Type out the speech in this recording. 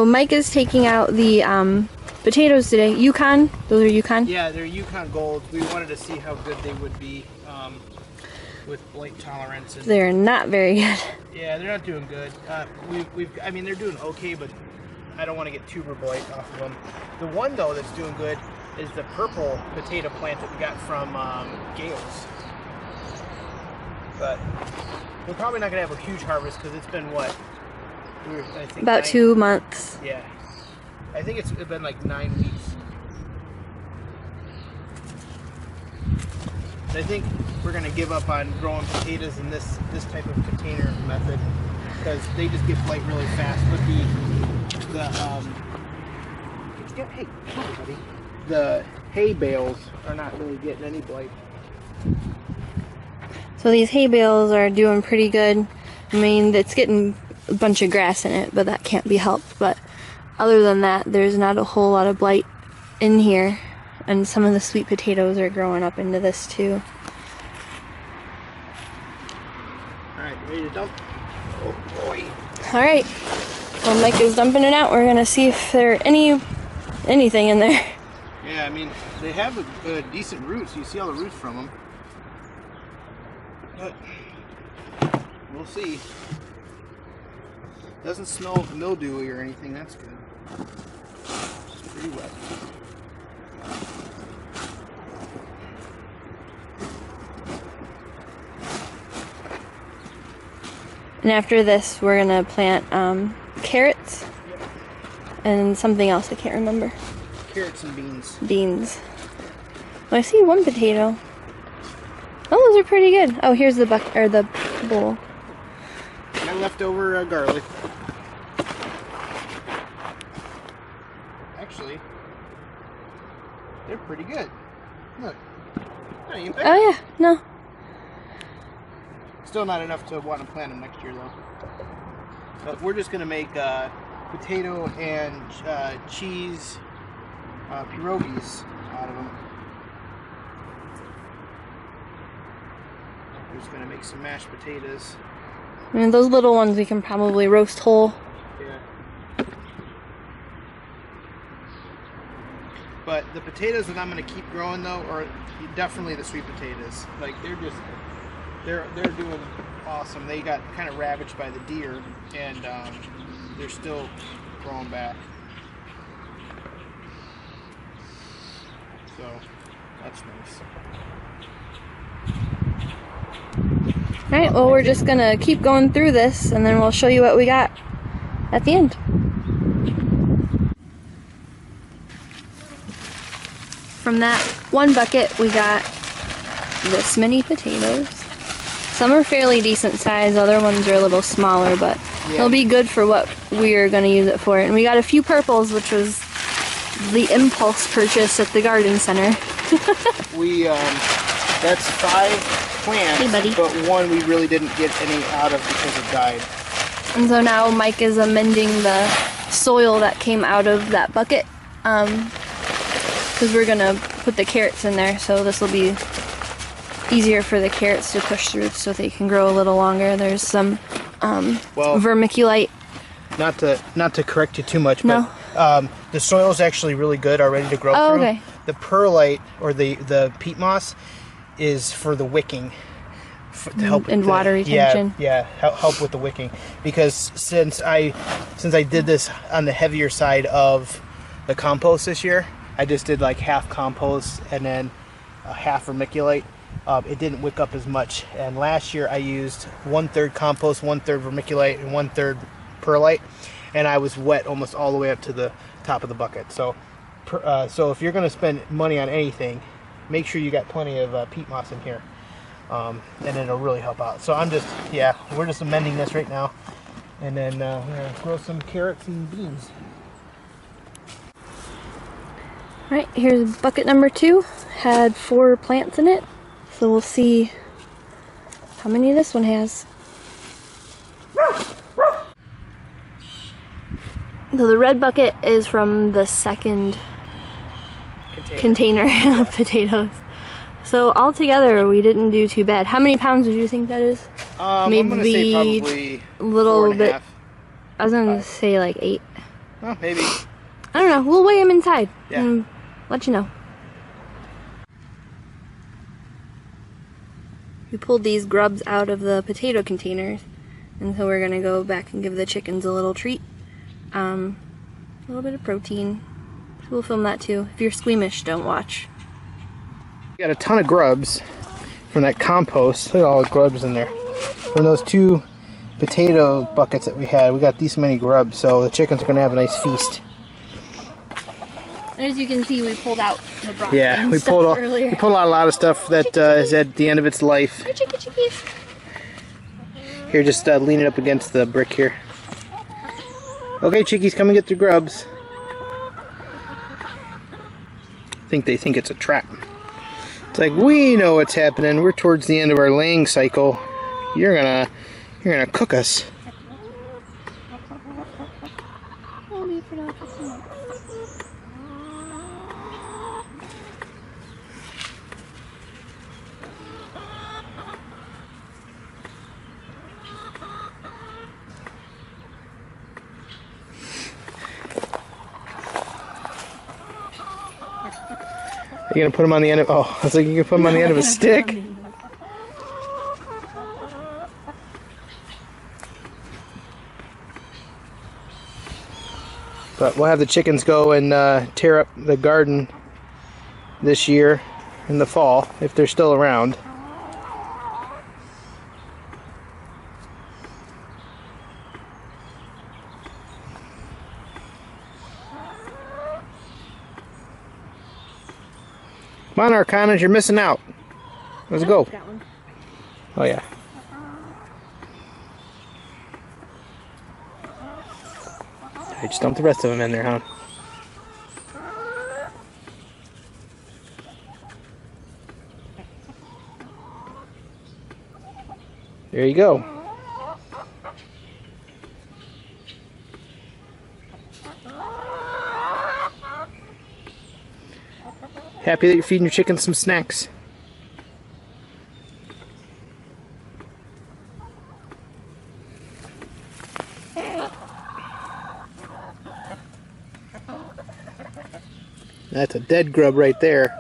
So Mike is taking out the potatoes today. Yukon? Those are Yukon? Yeah, they're Yukon Gold. We wanted to see how good they would be with blight tolerance. And they're not very good. Yeah, they're not doing good. I mean, they're doing okay, but I don't want to get tuber blight off of them. The one, though, that's doing good is the purple potato plant that we got from Gales. But we're probably not going to have a huge harvest because it's been, what? I think about 2 months. Yeah. I think it's been like 9 weeks. I think we're going to give up on growing potatoes in this type of container method because they just get blight really fast. But hey, come on, buddy. The hay bales are not really getting any blight. So these hay bales are doing pretty good. I mean, it's getting a bunch of grass in it, but that can't be helped. But other than that, there's not a whole lot of blight in here. And some of the sweet potatoes are growing up into this too. Alright, ready to dump? Oh boy. Alright. Well, Mike is dumping it out. We're going to see if there are anything in there. Yeah, I mean, they have a decent roots. You see all the roots from them. But we'll see. Doesn't smell mildewy or anything. That's good. It's pretty wet. And after this, we're going to plant carrots and something else I can't remember. Carrots and beans. Beans. Well, I see one potato. Oh, those are pretty good. Oh, here's the the bowl. I left over garlic. Actually, they're pretty good. Look. Not even bad. Oh yeah, no. Still not enough to want to plant them next year though. But we're just gonna make potato and cheese pierogies out of them. We're just gonna make some mashed potatoes. I mean, those little ones we can probably roast whole. Yeah. But the potatoes that I'm gonna keep growing though are definitely the sweet potatoes. Like they're doing awesome. They got kind of ravaged by the deer, and they're still growing back. So that's nice. Alright, well, we're just gonna keep going through this, and then we'll show you what we got at the end. From that one bucket, we got this many potatoes. Some are fairly decent size, other ones are a little smaller, but yeah, they'll be good for what we're going to use it for. And we got a few purples, which was the impulse purchase at the garden center. That's 5 plants, hey, buddy. But one we really didn't get any out of because it died. And so now Mike is amending the soil that came out of that bucket, because we're going to put the carrots in there, so this will be easier for the carrots to push through so they can grow a little longer. There's some vermiculite. Not to correct you too much, no, but the soil is actually really good already to grow through. Okay. The perlite or the peat moss is for the wicking, to help and water retention. Yeah, help with the wicking. Because since I did this on the heavier side of the compost this year, I just did like half compost and then half vermiculite. It didn't wick up as much, and last year I used 1/3 compost, 1/3 vermiculite, and 1/3 perlite, and I was wet almost all the way up to the top of the bucket. So if you're going to spend money on anything, make sure you got plenty of peat moss in here, and it'll really help out. So we're just amending this right now, and then we're going to grow some carrots and beans. All right, here's bucket number 2. Had 4 plants in it. So we'll see how many this one has. So the red bucket is from the second container of potatoes. So altogether we didn't do too bad. How many pounds do you think that is? I'm gonna say probably a little 4.5. bit. I was gonna say like 8. Well, maybe. I don't know. We'll weigh them inside Yeah. and let you know. We pulled these grubs out of the potato containers, and so we're gonna go back and give the chickens a little treat. A little bit of protein. So we'll film that too. If you're squeamish, don't watch. We got a ton of grubs from that compost. Look at all the grubs in there. From those 2 potato buckets that we had, we got these many grubs, so the chickens are gonna have a nice feast. As you can see, we pulled out the broccoli. Yeah, we pulled out a lot of stuff that is at the end of its life. Chickies. Here, just lean it up against the brick here. Okay, chickies, come and get the grubs. I think they think it's a trap. It's like, we know what's happening. We're towards the end of our laying cycle. You're gonna cook us. You're gonna put them on the end of, oh, I was like, you can put them on the end of a stick? But we'll have the chickens go and tear up the garden this year in the fall, if they're still around. Come on, Arcanas, you're missing out. Let's go. Oh, yeah. I just dumped the rest of them in there, huh? There you go. Happy that you're feeding your chickens some snacks. That's a dead grub right there.